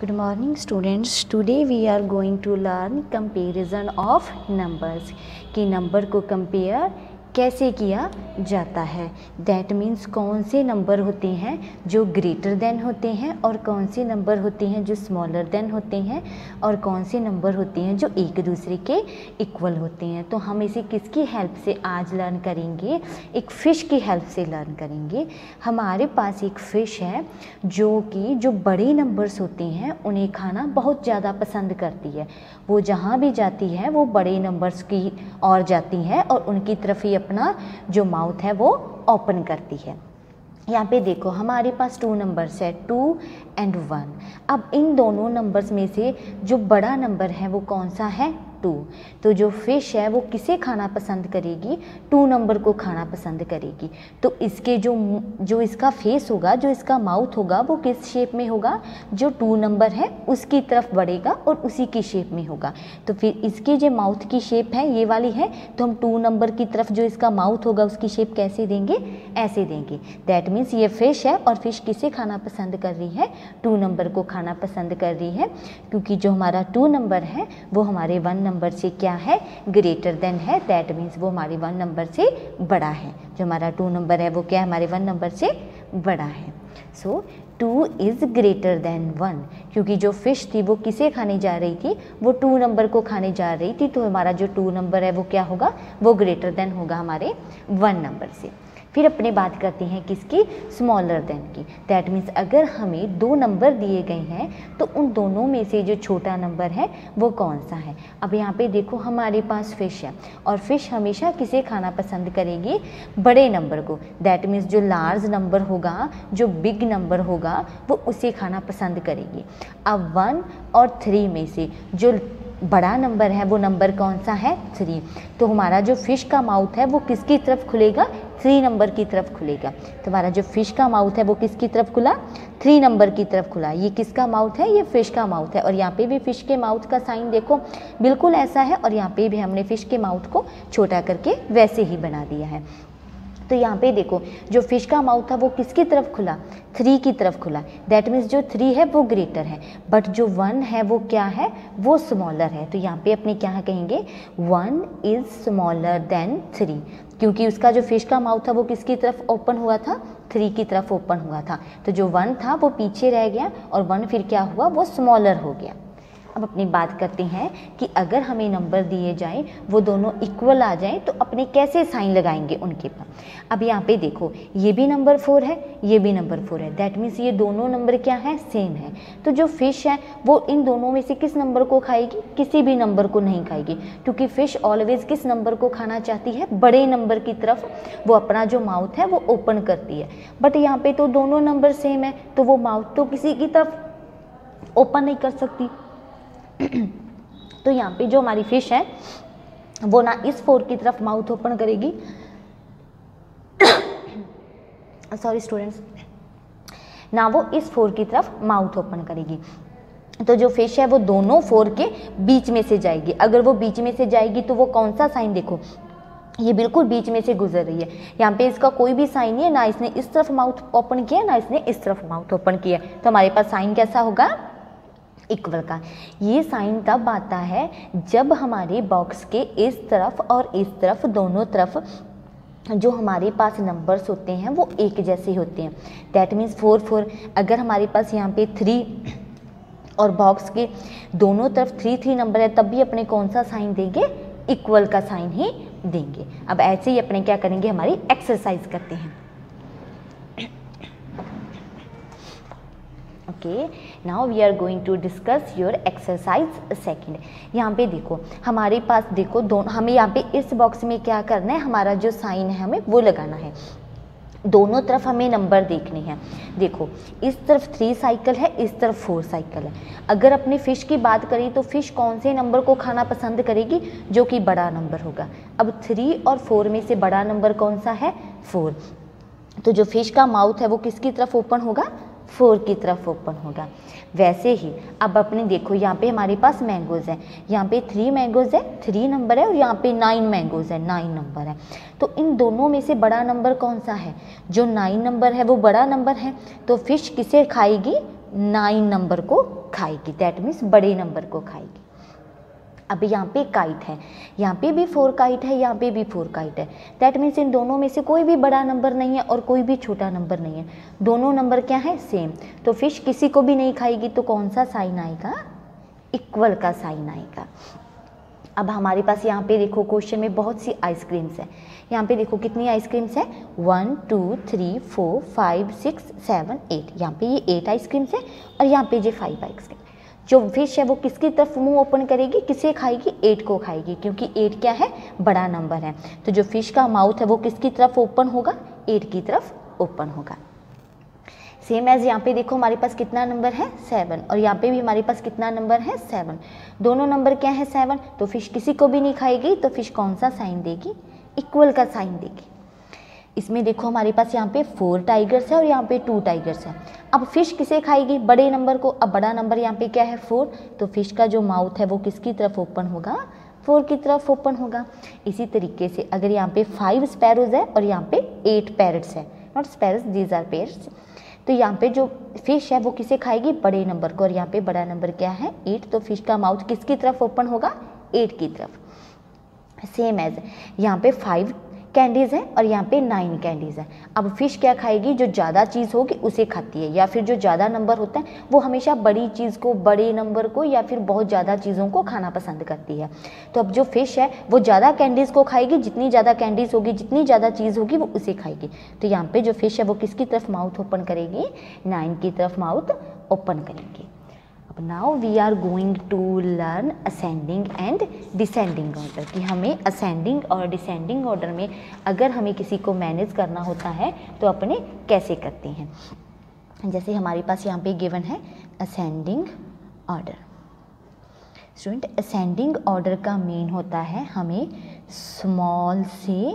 Good morning students. Today we are going to learn comparison of numbers कि number को compare कैसे किया जाता है। दैट मीन्स कौन से नंबर होते हैं जो ग्रेटर देन होते हैं और कौन से नंबर होते हैं जो स्मॉलर देन होते हैं और कौन से नंबर होते हैं जो एक दूसरे के इक्वल होते हैं। तो हम इसे किसकी हेल्प से आज लर्न करेंगे, एक फ़िश की हेल्प से लर्न करेंगे। हमारे पास एक फ़िश है जो बड़े नंबर्स होते हैं उन्हें खाना बहुत ज़्यादा पसंद करती है। वो जहाँ भी जाती है वो बड़े नंबर्स की ओर जाती है और उनकी तरफ ही अपना जो माउथ है वो ओपन करती है। यहाँ पे देखो हमारे पास 2 नंबर्स है 2 और 1। अब इन दोनों नंबर्स में से जो बड़ा नंबर है वो कौन सा है, 2। तो जो फ़िश है वो किसे खाना पसंद करेगी, 2 नंबर को खाना पसंद करेगी। तो इसके जो इसका फेस होगा, जो इसका माउथ होगा वो किस शेप में होगा, जो 2 नंबर है उसकी तरफ बढ़ेगा और उसी की शेप में होगा। तो फिर इसके जो माउथ की शेप है ये वाली है, तो हम 2 नंबर की तरफ जो इसका माउथ होगा उसकी शेप कैसे देंगे, ऐसे देंगे। दैट मीन्स ये फ़िश है और फ़िश किसे खाना पसंद कर रही है, 2 नंबर को खाना पसंद कर रही है, क्योंकि जो हमारा 2 नंबर है वो हमारे 1 नंबर से क्या है, ग्रेटर देन है। दैट मीन्स वो हमारे 1 नंबर से बड़ा है। जो हमारा 2 नंबर है वो क्या है, हमारे 1 नंबर से बड़ा है। सो 2 इज़ ग्रेटर देन 1, क्योंकि जो फ़िश थी वो किसे खाने जा रही थी, वो 2 नंबर को खाने जा रही थी। तो हमारा जो 2 नंबर है वो क्या होगा, वो ग्रेटर देन होगा हमारे 1 नंबर से। फिर अपने बात करते हैं किसकी, स्मॉलर देन की। दैट मीन्स अगर हमें 2 नंबर दिए गए हैं तो उन दोनों में से जो छोटा नंबर है वो कौन सा है। अब यहाँ पे देखो हमारे पास फ़िश है और फ़िश हमेशा किसे खाना पसंद करेगी, बड़े नंबर को। दैट मीन्स जो लार्ज नंबर होगा, जो बिग नंबर होगा वो उसे खाना पसंद करेगी। अब 1 और 3 में से जो बड़ा नंबर है वो नंबर कौन सा है, 3। तो हमारा जो फ़िश का माउथ है वो किसकी तरफ खुलेगा, 3 नंबर की तरफ खुलेगा। तो हमारा जो फ़िश का माउथ है वो किसकी तरफ खुला, 3 नंबर की तरफ खुला। ये किसका माउथ है, ये फ़िश का माउथ है। और यहाँ पे भी फ़िश के माउथ का साइन देखो बिल्कुल ऐसा है, और यहाँ पे भी हमने फ़िश के माउथ को छोटा करके वैसे ही बना दिया है। तो यहाँ पे देखो जो फ़िश का माउथ था वो किसकी तरफ खुला, 3 की तरफ खुला। दैट मीन्स जो 3 है वो ग्रेटर है, बट जो 1 है वो क्या है, वो स्मॉलर है। तो यहाँ पे अपने क्या कहेंगे, 1 इज़ स्मॉलर देन 3, क्योंकि उसका जो फ़िश का माउथ था वो किसकी तरफ ओपन हुआ था, 3 की तरफ ओपन हुआ था। तो जो 1 था वो पीछे रह गया और 1 फिर क्या हुआ, वो स्मॉलर हो गया। अब अपनी बात करते हैं कि अगर हमें नंबर दिए जाएं वो दोनों इक्वल आ जाएं तो अपने कैसे साइन लगाएंगे उनके पर। अब यहाँ पे देखो ये भी नंबर 4 है, ये भी नंबर 4 है। दैट मीन्स ये दोनों नंबर क्या है, सेम है। तो जो फ़िश है वो इन दोनों में से किस नंबर को खाएगी, किसी भी नंबर को नहीं खाएगी, क्योंकि फ़िश ऑलवेज़ किस नंबर को खाना चाहती है, बड़े नंबर की तरफ वो अपना जो माउथ है वो ओपन करती है। बट यहाँ पे तो दोनों नंबर सेम है, तो वो माउथ तो किसी की तरफ ओपन नहीं कर सकती। तो यहाँ पे जो हमारी फ़िश है वो ना इस 4 की तरफ माउथ ओपन करेगी सॉरी स्टूडेंट्स, ना वो इस 4 की तरफ माउथ ओपन करेगी। तो जो फ़िश है वो दोनों 4 के बीच में से जाएगी। अगर वो बीच में से जाएगी तो वो कौन सा साइन, देखो ये बिल्कुल बीच में से गुजर रही है। यहाँ पे इसका कोई भी साइन नहीं है, ना इसने इस तरफ माउथ ओपन किया ना इसने इस तरफ माउथ ओपन किया। तो हमारे पास साइन कैसा होगा, इक्वल का। ये साइन तब आता है जब हमारे बॉक्स के इस तरफ और इस तरफ दोनों तरफ जो हमारे पास नंबर्स होते हैं वो एक जैसे होते हैं। दैट मीन्स 4 4, अगर हमारे पास यहाँ पे 3 और बॉक्स के दोनों तरफ 3 3 नंबर है तब भी अपने कौन सा साइन देंगे, इक्वल का साइन ही देंगे। अब ऐसे ही अपने क्या करेंगे, हमारी एक्सरसाइज करते हैं। Okay, now we are going to discuss your exercise second. यहाँ पे देखो हमारे पास देखो हमें यहाँ पे इस बॉक्स में क्या करना है, हमारा जो साइन है हमें वो लगाना है। दोनों तरफ हमें नंबर देखने हैं। देखो इस तरफ 3 साइकिल है, इस तरफ 4 साइकिल है। अगर अपने फ़िश की बात करें तो फ़िश कौन से नंबर को खाना पसंद करेगी, जो कि बड़ा नंबर होगा। अब 3 और 4 में से बड़ा नंबर कौन सा है, 4। तो जो फ़िश का माउथ है वो किसकी तरफ ओपन होगा, 4 की तरफ ओपन होगा। वैसे ही अब अपने देखो यहाँ पे हमारे पास मैंगोज़ हैं, यहाँ पे 3 मैंगोज़ है, 3 नंबर है, और यहाँ पे 9 मैंगोज़ है, 9 नंबर है। तो इन दोनों में से बड़ा नंबर कौन सा है, जो 9 नंबर है वो बड़ा नंबर है। तो फ़िश किसे खाएगी, 9 नंबर को खाएगी, दैट मीन्स बड़े नंबर को खाएगी। अब यहाँ पे काइट है, यहाँ पे भी 4 काइट है, यहाँ पे भी 4 काइट है, दैट मीन्स इन दोनों में से कोई भी बड़ा नंबर नहीं है और कोई भी छोटा नंबर नहीं है, दोनों नंबर क्या है, सेम। तो फिश किसी को भी नहीं खाएगी, तो कौन सा साइन आएगा, इक्वल का साइन आएगा। अब हमारे पास यहाँ पे देखो क्वेश्चन में बहुत सी आइसक्रीम्स है, यहाँ पे देखो कितनी आइसक्रीम्स है, 1 2 3 4 5 6 7 8, यहाँ पे ये 8 आइसक्रीम्स है और यहाँ पे ये 5 आइसक्रीम। जो फिश है वो किसकी तरफ मुंह ओपन करेगी, किसे खाएगी, 8 को खाएगी, क्योंकि 8 क्या है, बड़ा नंबर है। तो जो फिश का माउथ है वो किसकी तरफ ओपन होगा, 8 की तरफ ओपन होगा। सेम एज यहाँ पे देखो हमारे पास कितना नंबर है, 7, और यहाँ पे भी हमारे पास कितना नंबर है, 7, दोनों नंबर क्या है, 7। तो फिश किसी को भी नहीं खाएगी, तो फिश कौन सा साइन देगी, इक्वल का साइन देगी। इसमें देखो हमारे पास यहाँ पे 4 टाइगर्स है और यहाँ पे 2 टाइगर्स है। अब फिश किसे खाएगी, बड़े नंबर को। अब बड़ा नंबर यहाँ पे क्या है, 4, तो फिश का जो माउथ है वो किसकी तरफ ओपन होगा, 4 की तरफ ओपन होगा। इसी तरीके से अगर यहाँ पे 5 स्पैरोज है और यहाँ पे 8 पैरट्स है, not sparrows, these are pairs, तो यहाँ पे जो फिश है वो किसे खाएगी, बड़े नंबर को, और यहाँ पे बड़ा नंबर क्या है, 8, तो फिश का माउथ किसकी तरफ ओपन होगा, 8 की तरफ। सेम एज यहाँ पे 5 कैंडीज़ हैं और यहाँ पे 9 कैंडीज़ हैं। अब फिश क्या खाएगी, जो ज़्यादा चीज़ होगी उसे खाती है, या फिर जो ज़्यादा नंबर होता है वो हमेशा बड़ी चीज़ को, बड़े नंबर को, या फिर बहुत ज़्यादा चीज़ों को खाना पसंद करती है। तो अब जो फिश है वो ज़्यादा कैंडीज़ को खाएगी, जितनी ज़्यादा कैंडीज़ होगी, जितनी ज़्यादा चीज़ होगी वो उसे खाएगी। तो यहाँ पर जो फिश है वो किसकी तरफ माउथ ओपन करेगी, 9 की तरफ माउथ ओपन करेंगे। अब now we are going to learn ascending and descending order, कि हमें असेंडिंग और डिसेंडिंग ऑर्डर में अगर हमें किसी को मैनेज करना होता है तो अपने कैसे करते हैं। जैसे हमारे पास यहाँ पे गिवन है ascending order. Student, ascending order का मीन होता है हमें स्मॉल से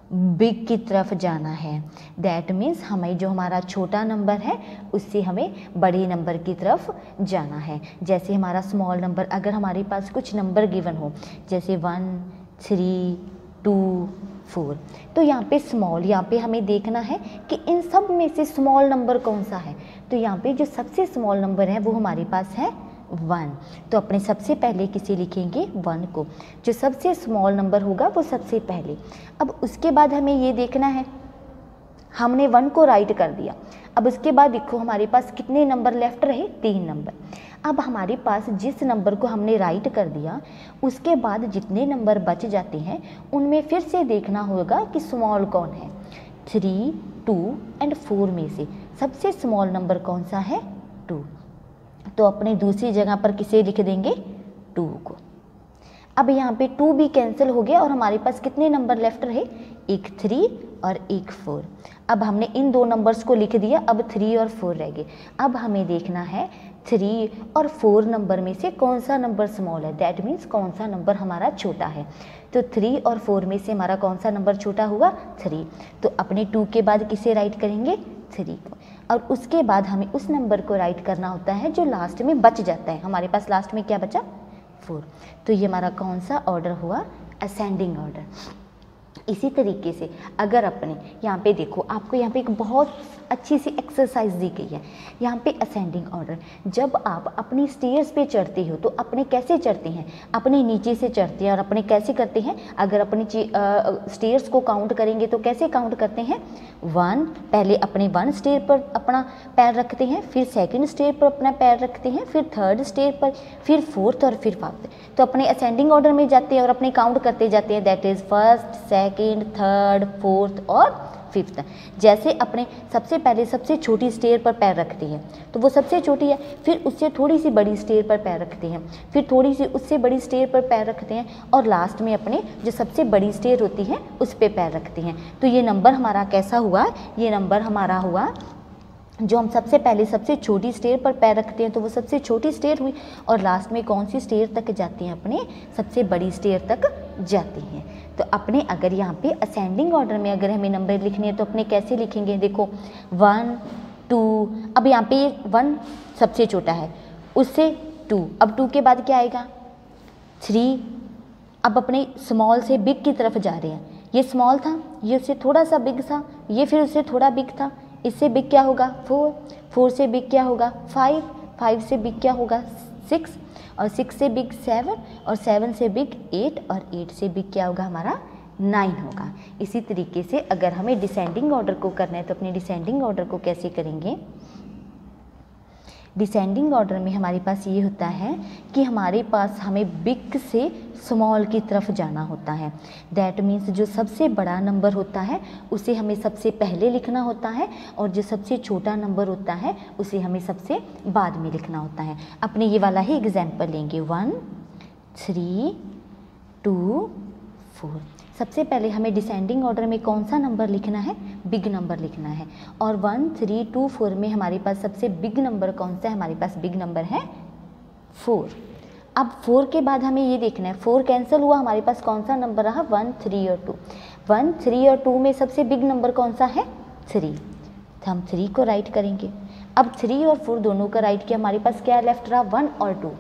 बिग की तरफ जाना है, दैट मीन्स हमें जो हमारा छोटा नंबर है उससे हमें बड़े नंबर की तरफ जाना है। जैसे हमारा स्मॉल नंबर, अगर हमारे पास कुछ नंबर गिवन हो जैसे 1 3 2 4, तो यहाँ पे स्मॉल, यहाँ पे हमें देखना है कि इन सब में से स्मॉल नंबर कौन सा है। तो यहाँ पे जो सबसे स्मॉल नंबर है वो हमारे पास है 1, तो अपने सबसे पहले किसे लिखेंगे, 1 को, जो सबसे स्मॉल नंबर होगा वो सबसे पहले। अब उसके बाद हमें ये देखना है, हमने 1 को राइट कर दिया, अब उसके बाद देखो हमारे पास कितने नंबर लेफ्ट रहे, 3 नंबर। अब हमारे पास जिस नंबर को हमने राइट कर दिया उसके बाद जितने नंबर बच जाते हैं उनमें फिर से देखना होगा कि स्मॉल कौन है। 3 2 एंड 4 में से सबसे स्मॉल नंबर कौन सा है, 2, तो अपने दूसरी जगह पर किसे लिख देंगे, 2 को। अब यहाँ पे 2 भी कैंसिल हो गया और हमारे पास कितने नंबर लेफ्ट रहे, एक 3 और एक 4। अब हमने इन 2 नंबर्स को लिख दिया, अब 3 और 4 रह गए। अब हमें देखना है 3 और 4 नंबर में से कौन सा नंबर स्मॉल है, दैट मीन्स कौन सा नंबर हमारा छोटा है। तो 3 और 4 में से हमारा कौन सा नंबर छोटा हुआ, 3, तो अपने 2 के बाद किसे राइट करेंगे, 3 को, और उसके बाद हमें उस नंबर को राइट करना होता है जो लास्ट में बच जाता है। हमारे पास लास्ट में क्या बचा, 4, तो ये हमारा कौन सा ऑर्डर हुआ, असेंडिंग ऑर्डर। इसी तरीके से अगर अपने यहाँ पे देखो, आपको यहाँ पे एक बहुत अच्छी सी एक्सरसाइज दी गई है, यहाँ पे असेंडिंग ऑर्डर। जब आप अपनी स्टेयर्स पे चढ़ते हो तो अपने कैसे चढ़ते हैं, अपने नीचे से चढ़ते हैं, और अपने कैसे करते हैं, अगर अपनी स्टेयर्स को काउंट करेंगे तो कैसे काउंट करते हैं, 1, पहले अपने 1 स्टेयर पर अपना पैर रखते हैं, फिर सेकेंड स्टेयर पर अपना पैर रखते हैं, फिर थर्ड स्टेयर पर, फिर 4th और फिर 5th। तो अपने असेंडिंग ऑर्डर में जाते हैं और अपने काउंट करते जाते हैं, that is 1st, 2nd, 3rd, 4th और 5th। जैसे अपने सबसे पहले सबसे छोटी स्टेयर पर पैर रखते हैं तो वो सबसे छोटी है, फिर उससे थोड़ी सी बड़ी स्टेयर पर पैर रखते हैं, फिर थोड़ी सी उससे बड़ी स्टेयर पर पैर रखते हैं, और लास्ट में अपने जो सबसे बड़ी स्टेयर होती है उस पर पैर रखते हैं। तो ये नंबर हमारा कैसा हुआ, ये नंबर हमारा हुआ जो हम सबसे पहले सबसे छोटी स्टेयर पर पैर रखते हैं तो वो सबसे छोटी स्टेयर हुई, और लास्ट में कौन सी स्टेयर तक जाते हैं, अपने सबसे बड़ी स्टेयर तक जाते हैं। तो अपने अगर यहाँ पे असेंडिंग ऑर्डर में अगर हमें नंबर लिखने हैं तो अपने कैसे लिखेंगे, देखो 1 2, अब यहाँ पे 1 सबसे छोटा है, उससे 2, अब 2 के बाद क्या आएगा, 3। अब अपने स्मॉल से बिग की तरफ जा रहे हैं, ये स्मॉल था, ये उससे थोड़ा सा बिग था, ये फिर उससे थोड़ा बिग था, इससे बिग क्या होगा 4, 4 से बिग क्या होगा 5, 5 से बिग क्या होगा 6, और 6 से बिग 7, और 7 से बिग 8, और 8 से बिग क्या होगा हमारा 9 होगा। इसी तरीके से अगर हमें डिसेंडिंग ऑर्डर को करना है तो अपने डिसेंडिंग ऑर्डर को कैसे करेंगे? डिसेंडिंग ऑर्डर में हमारे पास ये होता है कि हमारे पास हमें बिग से स्मॉल की तरफ जाना होता है। दैट मीन्स जो सबसे बड़ा नंबर होता है उसे हमें सबसे पहले लिखना होता है, और जो सबसे छोटा नंबर होता है उसे हमें सबसे बाद में लिखना होता है। अपने ये वाला ही एग्जाम्पल लेंगे 1 3 2 4। सबसे पहले हमें डिसेंडिंग ऑर्डर में कौन सा नंबर लिखना है? बिग नंबर लिखना है। और 1 3 2 4 में हमारे पास सबसे बिग नंबर कौन सा है? हमारे पास बिग नंबर है 4। अब 4 के बाद हमें ये देखना है, 4 कैंसिल हुआ, हमारे पास कौन सा नंबर रहा? 1 3 और 2। 1 3 और 2 में सबसे बिग नंबर कौन सा है? 3। तो हम 3 को राइट करेंगे। अब 3 और 4 दोनों का राइट किया, हमारे पास क्या लेफ्ट रहा? 1 और 2।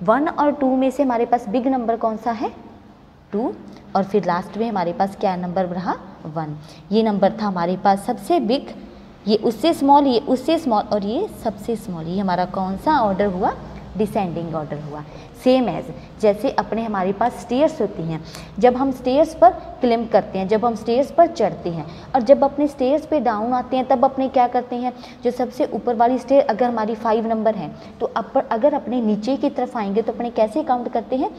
1 और 2 में से हमारे पास बिग नंबर कौन सा है? 2। और फिर लास्ट में हमारे पास क्या नंबर रहा? 1। ये नंबर था हमारे पास सबसे बिग, ये उससे स्मॉल, ये उससे स्मॉल, और ये सबसे स्मॉल। ये हमारा कौन सा ऑर्डर हुआ? डिसेंडिंग ऑर्डर हुआ। सेम एज जैसे अपने हमारे पास स्टेयर्स होती हैं, जब हम स्टेयर्स पर क्लिम करते हैं, जब हम स्टेयर्स पर चढ़ते हैं, और जब अपने स्टेयर्स पे डाउन आते हैं तब अपने क्या करते हैं? जो सबसे ऊपर वाली स्टेयर अगर हमारी 5 नंबर है तो अगर अपने नीचे की तरफ आएंगे तो अपने कैसे काउंट करते हैं?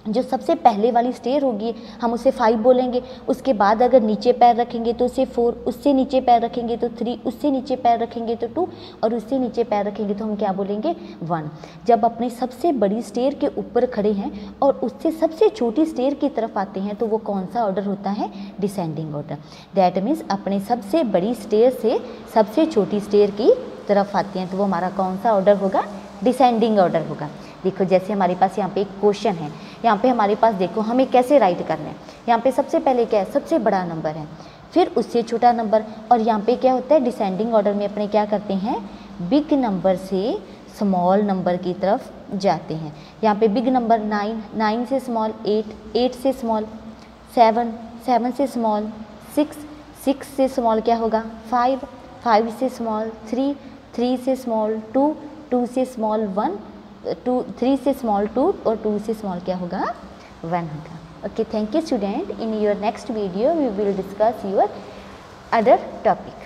जो सबसे पहले वाली स्टेयर होगी हम उसे 5 बोलेंगे, उसके बाद अगर नीचे पैर रखेंगे तो उसे 4, उससे नीचे पैर रखेंगे तो 3, उससे नीचे पैर रखेंगे तो 2, और उससे नीचे पैर रखेंगे तो हम क्या बोलेंगे? 1। जब अपने सबसे बड़ी स्टेयर के ऊपर खड़े हैं और उससे सबसे छोटी स्टेयर की तरफ आते हैं तो वो कौन सा ऑर्डर होता है? Descending order. दैट मीन्स अपने सबसे बड़ी स्टेयर से सबसे छोटी स्टेयर की तरफ आते हैं तो वो हमारा कौन सा ऑर्डर होगा? डिसेंडिंग ऑर्डर होगा। देखो जैसे हमारे पास यहाँ पे एक क्वेश्चन है, यहाँ पे हमारे पास देखो हमें कैसे राइट करना है। यहाँ पे सबसे पहले क्या है? सबसे बड़ा नंबर है, फिर उससे छोटा नंबर, और यहाँ पे क्या होता है? डिसेंडिंग ऑर्डर में अपने क्या करते हैं? बिग नंबर से स्मॉल नंबर की तरफ जाते हैं। यहाँ पे बिग नंबर 9, 9 से स्मॉल 8, 8 से स्मॉल 7, 7 से स्मॉल 6, 6 से स्मॉल क्या होगा? 5, 5 से स्मॉल 3, 3 से स्मॉल 2, 2 से स्मॉल 1, 3 से स्मॉल 2, और 2 से स्मॉल क्या होगा? 1 होगा। Okay, thank you student. In your next video we will discuss your other topic.